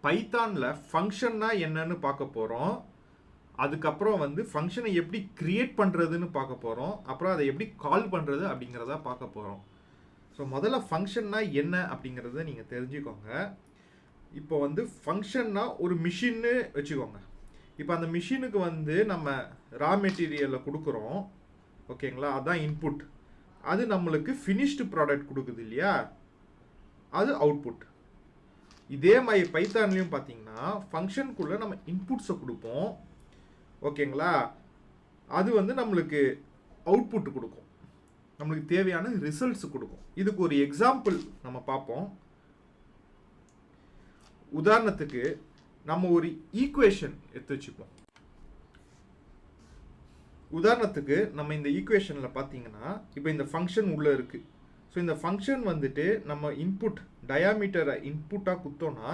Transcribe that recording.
பைத்தானில் ஃபங்க்ஷன்னா என்னன்னு பார்க்க போகிறோம். அதுக்கப்புறம் வந்து ஃபங்க்ஷனை எப்படி கிரியேட் பண்ணுறதுன்னு பார்க்க போகிறோம். அப்புறம் அதை எப்படி கால் பண்ணுறது அப்படிங்கிறத பார்க்க போகிறோம். ஸோ முதல்ல ஃபங்க்ஷன்னா என்ன அப்படிங்கிறத நீங்கள் தெரிஞ்சுக்கோங்க. இப்போ வந்து ஃபங்க்ஷன்னா ஒரு மிஷின்னு வச்சுக்கோங்க. இப்போ அந்த மிஷினுக்கு வந்து நம்ம ரா மெட்டீரியலை கொடுக்குறோம், ஓகேங்களா? அதுதான் இன்புட். அது நம்மளுக்கு ஃபினிஷ்டு ப்ராடக்ட் கொடுக்குது இல்லையா, அது அவுட்புட். இதே மாதிரி பைத்தான்லையும் பார்த்தீங்கன்னா ஃபங்க்ஷனுக்குள்ளே நம்ம இன்புட்ஸை கொடுப்போம், ஓகேங்களா? அது வந்து நம்மளுக்கு அவுட்புட் கொடுக்கும், நம்மளுக்கு தேவையான ரிசல்ட்ஸ் கொடுக்கும். இதுக்கு ஒரு எக்ஸாம்பிள் நம்ம பார்ப்போம். உதாரணத்துக்கு நம்ம ஒரு ஈக்குவேஷன் எடுத்து வச்சுப்போம். உதாரணத்துக்கு நம்ம இந்த ஈக்குவேஷனில் பார்த்தீங்கன்னா இப்போ இந்த ஃபங்க்ஷன் உள்ளே இருக்குது. ஸோ இந்த ஃபங்க்ஷன் வந்துட்டு நம்ம இன்புட் டயாமீட்டரை இன்புட்டாக கொடுத்தோன்னா